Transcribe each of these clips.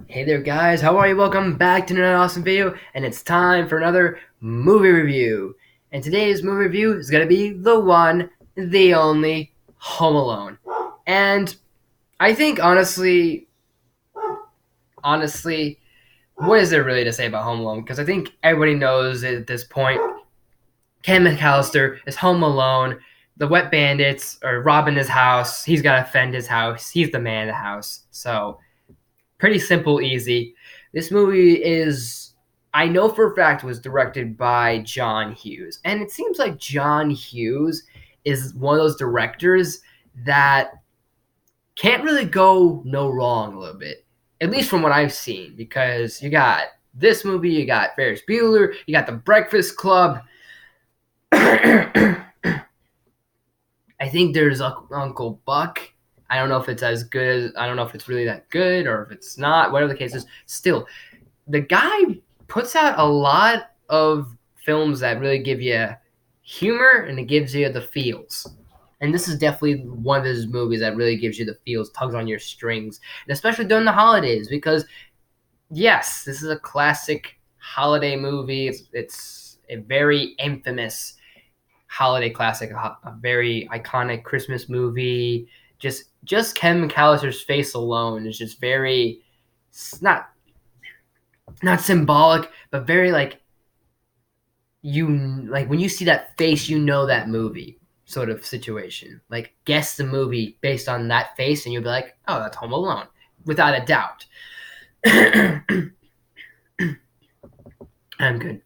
Hey there, guys. How are you? Welcome back to another awesome video, and it's time for another movie review. And today's movie review is going to be the one, the only Home Alone. And I think, honestly, what is there really to say about Home Alone? Because I think everybody knows at this point, Ken McAllister is home alone. The wet bandits are robbing his house. He's got to defend his house. He's the man of the house. So pretty simple, easy. This movie is, I know for a fact, was directed by John Hughes. And it seems like John Hughes is one of those directors that can't really go no wrong a little bit, at least from what I've seen, because you got this movie, you got Ferris Bueller, you got The Breakfast Club. I think there's Uncle Buck. I don't know if it's as good as, I don't know if it's really that good or if it's not, whatever the case is. Still, the guy puts out a lot of films that really give you humor and it gives you the feels. And this is definitely one of his movies that really gives you the feels, tugs on your strings, and especially during the holidays because yes, this is a classic holiday movie. It's a very infamous holiday classic, a very iconic Christmas movie. Just Ken McAllister's face alone is just very not not symbolic, but very like you like when you see that face, you know that movie sort of situation. Like guess the movie based on that face, and you'll be like, oh, that's Home Alone, without a doubt. I'm good.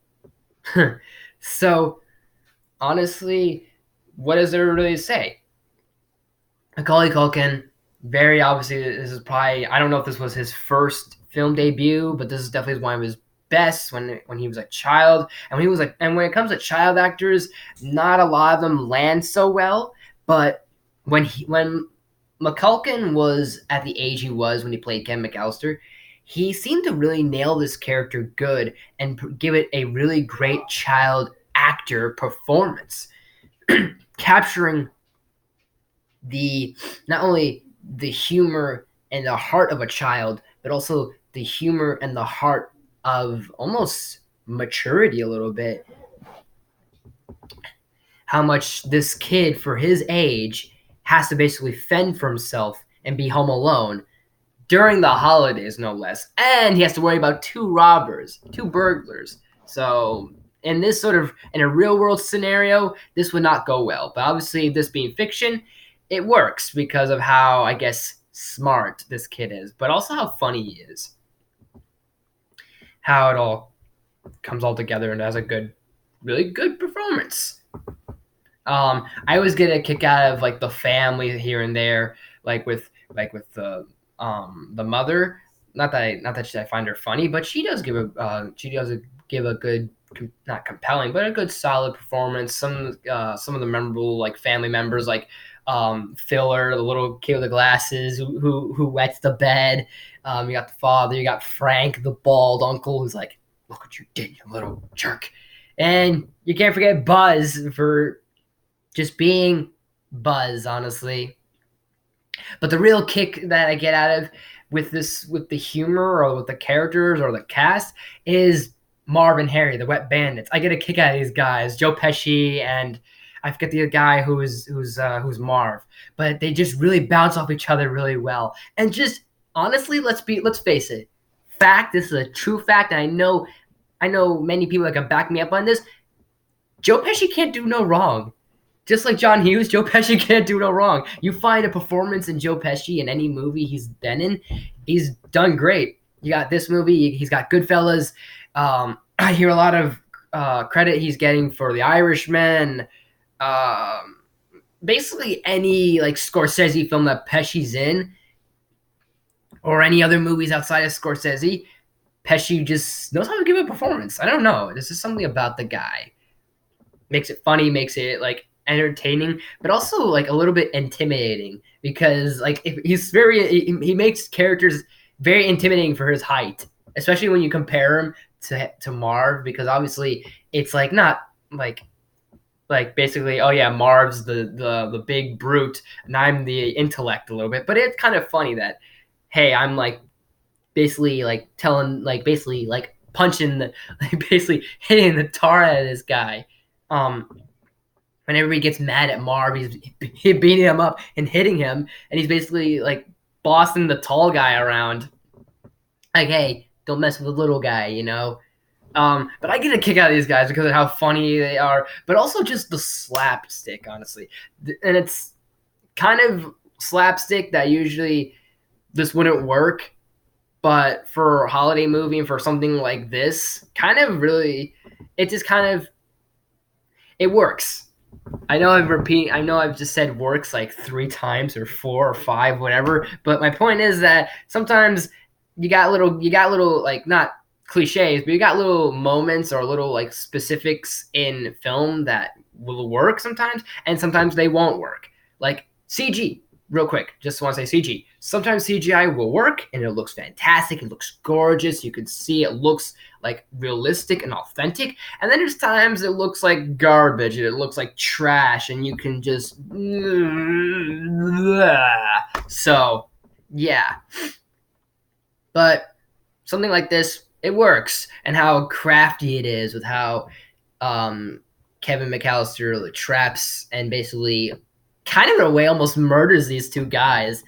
So honestly, what is there really to say? Macaulay Culkin, very obviously, this is probably, I don't know if this was his first film debut, but this is definitely one of his best when he was a child. And when he was like, and when it comes to child actors, not a lot of them land so well. But when McCulkin was at the age he was when he played Ken McAllister, he seemed to really nail this character good and give it a really great child actor performance, capturing the not only the humor and the heart of a child, but also the humor and the heart of almost maturity a little bit. How much this kid, for his age, has to basically fend for himself and be home alone during the holidays, no less. And he has to worry about two robbers, two burglars. So, in this sort of, in a real world scenario, this would not go well. But obviously, this being fiction, it works because of how, I guess, smart this kid is, but also how funny he is. How it all comes all together and has a good, really good performance. I always get a kick out of like the family here and there, like with the mother. Not that I find her funny, but she does give a good, not compelling, but a good solid performance. Some of the memorable like family members like Filler, the little kid with the glasses who wets the bed. You got the father, you got Frank, the bald uncle who's like, look what you did, you little jerk. And you can't forget Buzz for just being Buzz, honestly. But the real kick that I get out of with the humor or with the characters or the cast is Marv and Harry, the Wet Bandits. I get a kick out of these guys, Joe Pesci and I forget the guy who's Marv, but they just really bounce off each other really well. And just honestly, let's face it, fact. This is a true fact. And I know many people that can back me up on this. Joe Pesci can't do no wrong. Just like John Hughes, Joe Pesci can't do no wrong. You find a performance in Joe Pesci in any movie he's been in, he's done great. You got this movie, he's got Goodfellas. I hear a lot of credit he's getting for The Irishman. Um, Basically, any like Scorsese film that Pesci's in, or any other movies outside of Scorsese, Pesci just knows how to give a performance. I don't know. There's just something about the guy makes it funny, makes it like entertaining, but also like a little bit intimidating because like if he makes characters very intimidating for his height, especially when you compare him to Marv because obviously it's like not like basically oh yeah Marv's the big brute and I'm the intellect a little bit, but it's kind of funny that hey I'm like basically like telling like basically like punching the like basically hitting the tar out of this guy. Um, when everybody gets mad at Marv, he's beating him up and hitting him, and he's basically like bossing the tall guy around. Like, hey, don't mess with the little guy, you know. But I get a kick out of these guys because of how funny they are, but also just the slapstick, honestly. And it's kind of slapstick that usually this wouldn't work, but for a holiday movie and for something like this, kind of really, it just kind of it works. I know I'm repeating. I know I've just said works like 3 times or 4 or 5, whatever. But my point is that sometimes you got little like not cliches, but you got little moments or little like specifics in film that will work sometimes, and sometimes they won't work. Like CG, real quick, just want to say CG. Sometimes CGI will work and it looks fantastic. It looks gorgeous. You can see it looks like realistic and authentic. And then there's times it looks like garbage and it looks like trash and you can just so yeah. But something like this, it works, and how crafty it is with how Kevin McAllister traps and basically kind of in a way almost murders these two guys.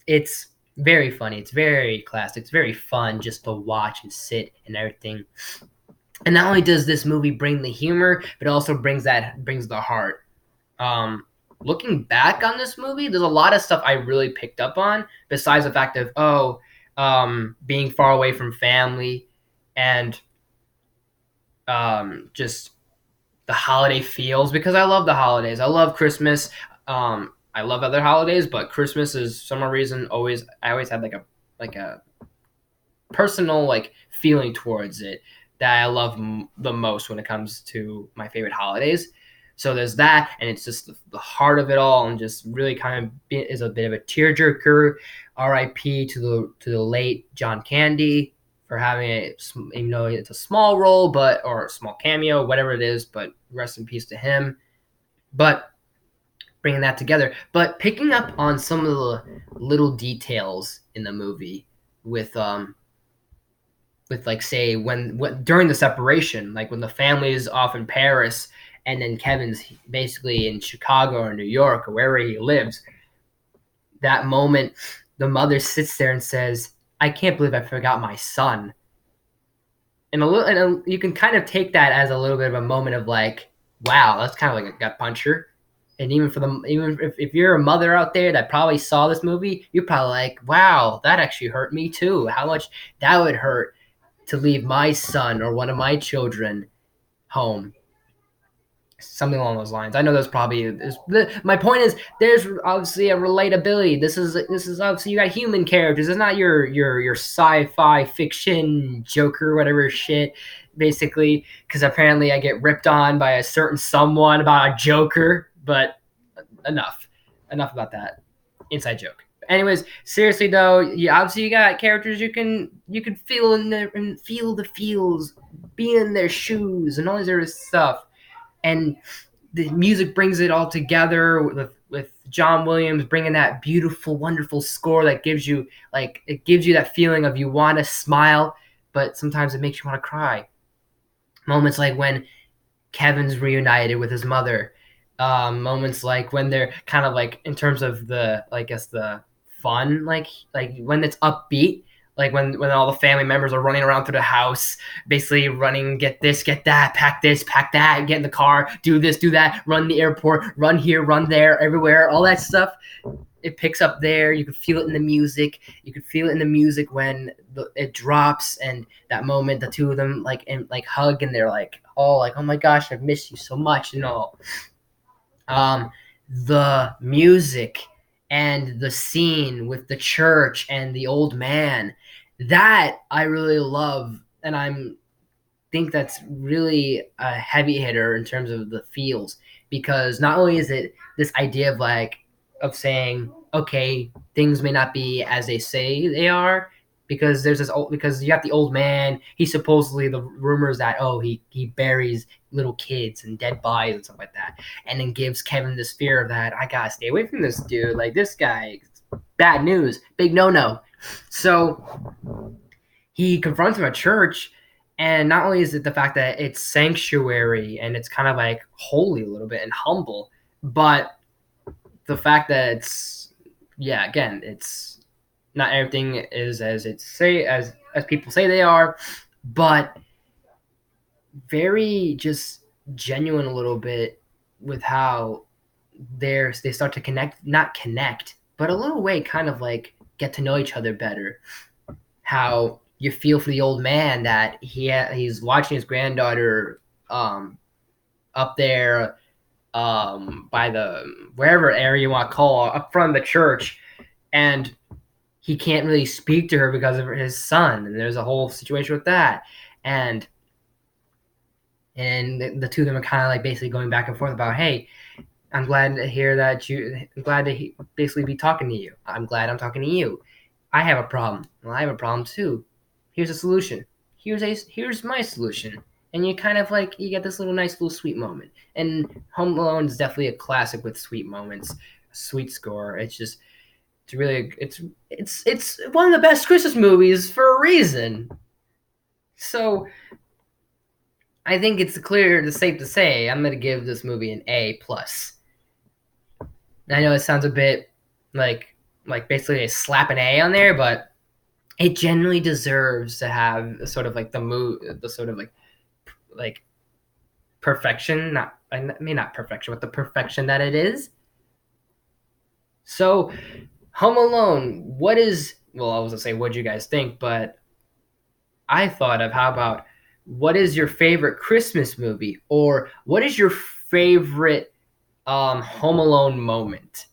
It's very funny. It's very classic. It's very fun just to watch and sit and everything. And not only does this movie bring the humor, but it also brings the heart. Um, Looking back on this movie, there's a lot of stuff I really picked up on. Besides the fact of being far away from family, and just the holiday feels, because I love the holidays. I love Christmas. I love other holidays, but Christmas is some reason always I always had like a personal like feeling towards it that I love the most when it comes to my favorite holidays. So there's that, and it's just the heart of it all, and just really kind of is a bit of a tearjerker. R.I.P. to the late John Candy for having it, even though it's a small role, but or a small cameo, whatever it is. But rest in peace to him. But bringing that together, but picking up on some of the little details in the movie with like say when during the separation, like when the family is off in Paris and then Kevin's basically in Chicago or New York or wherever he lives, that moment the mother sits there and says, I can't believe I forgot my son. And you can kind of take that as a little bit of a moment of like, wow, that's kind of like a gut puncher. And even if you're a mother out there that probably saw this movie, you're probably like, wow, that actually hurt me too. How much that would hurt to leave my son or one of my children home. Something along those lines. I know there's probably my point is there's obviously a relatability. This is obviously you got human characters. It's not your sci-fi fiction Joker whatever shit. Basically, because apparently I get ripped on by a certain someone about a Joker, but enough about that inside joke. Anyways, seriously though, obviously you got characters you can feel in there and feel the feels, be in their shoes and all this other stuff. And the music brings it all together with John Williams bringing that beautiful, wonderful score that gives you that feeling of you want to smile, but sometimes it makes you want to cry. Moments like when Kevin's reunited with his mother. Moments like when they're kind of like in terms of the I guess the fun, like when it's upbeat, like when all the family members are running around through the house, basically running, get this, get that, pack this, pack that, get in the car, do this, do that, run the airport, run here, run there, everywhere, all that stuff. It picks up there. You can feel it in the music. You can feel it in the music when it drops, and that moment the two of them like hug, and they're like all like, oh my gosh, I've missed you so much, and all. The music and the scene with the church and the old man, that I really love, and I'm think that's really a heavy hitter in terms of the feels, because not only is it this idea of saying, okay, things may not be as they say they are, because because you got the old man. He supposedly, the rumors that he buries little kids and dead bodies and stuff like that, and then gives Kevin this fear of that I gotta stay away from this dude. Like, this guy, bad news, big no. So he confronts him at church, and not only is it the fact that it's sanctuary and it's kind of like holy a little bit and humble, but the fact that it's, yeah, again, it's not everything is as people say they are, but very just genuine a little bit with how they start to connect, not connect, but a little way kind of like get to know each other better. How you feel for the old man that he's watching his granddaughter um, up there by the wherever area you want to call up front of the church, and he can't really speak to her because of his son, and there's a whole situation with that, and the two of them are kind of like basically going back and forth about, hey, I'm glad to hear that I'm glad to basically be talking to you. I'm glad I'm talking to you. I have a problem. Well, I have a problem too. Here's a solution. Here's my solution. And you kind of like you get this little nice little sweet moment. And Home Alone is definitely a classic with sweet moments, a sweet score. It's really it's one of the best Christmas movies for a reason. So I think it's clear, it's safe to say, I'm gonna give this movie an A plus. I know it sounds a bit like basically a slap an A on there, but it genuinely deserves to have sort of like the sort of like perfection, not I mean not perfection, but the perfection that it is. So, Home Alone, what is, well, I was gonna say what do you guys think, but I thought of, how about, what is your favorite Christmas movie, or what is your favorite Home Alone moment?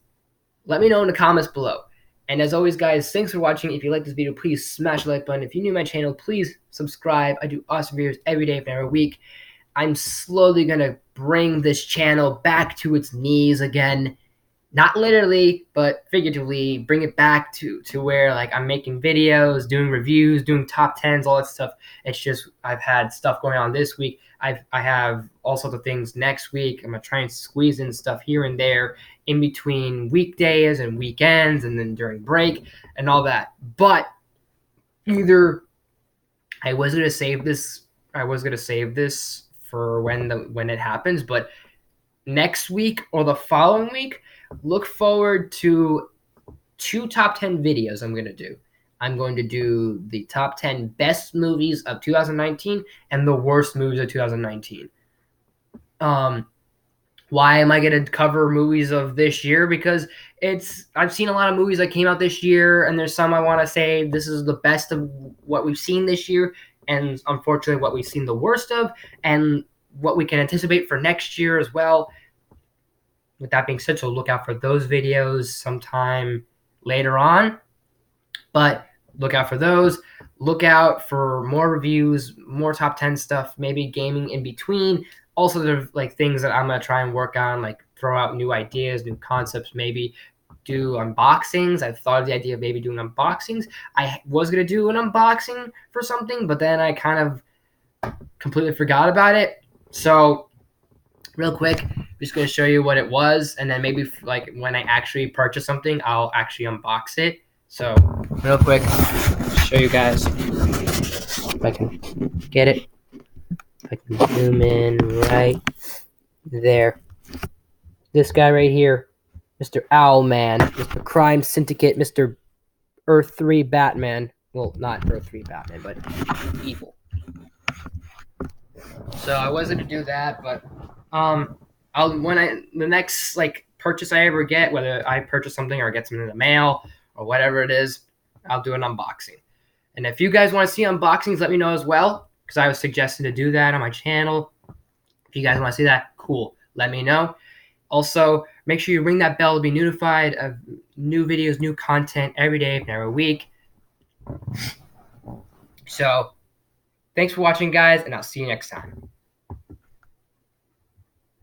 Let me know in the comments below. And as always, guys, thanks for watching. If you like this video, please smash the like button. If you're new to my channel, please subscribe. I do awesome videos every day, every week. I'm slowly going to bring this channel back to its knees again. Not literally, but figuratively, bring it back to where like I'm making videos, doing reviews, doing top 10s, all that stuff. It's just I've had stuff going on this week. I have all sorts of things next week. I'm gonna try and squeeze in stuff here and there in between weekdays and weekends, and then during break and all that. But either I was gonna save this, for when it happens, but next week or the following week, look forward to two top 10 videos I'm going to do. I'm going to do the top 10 best movies of 2019 and the worst movies of 2019. Why am I going to cover movies of this year? Because I've seen a lot of movies that came out this year, and there's some I want to say this is the best of what we've seen this year, and unfortunately what we've seen the worst of, and what we can anticipate for next year as well. With that being said, so look out for those videos sometime later on. But look out for those. Look out for more reviews, more top 10 stuff, maybe gaming in between. Also, there's like things that I'm going to try and work on, like throw out new ideas, new concepts, maybe do unboxings. I've thought of the idea of maybe doing unboxings. I was going to do an unboxing for something, but then I kind of completely forgot about it. So real quick, I'm just going to show you what it was, and then maybe like when I actually purchase something, I'll actually unbox it. So real quick, show you guys if I can get it. If I can zoom in right there. This guy right here, Mr. Owlman, Mr. Crime Syndicate, Mr. Earth 3 Batman. Well, not Earth 3 Batman, but evil. So I wasn't to do that, but the next like purchase I ever get, whether I purchase something or get something in the mail or whatever it is, I'll do an unboxing. And if you guys want to see unboxings, let me know as well, because I was suggested to do that on my channel. If you guys want to see that, cool, let me know. Also, make sure you ring that bell to be notified of new videos, new content every day, every week. So thanks for watching, guys, and I'll see you next time.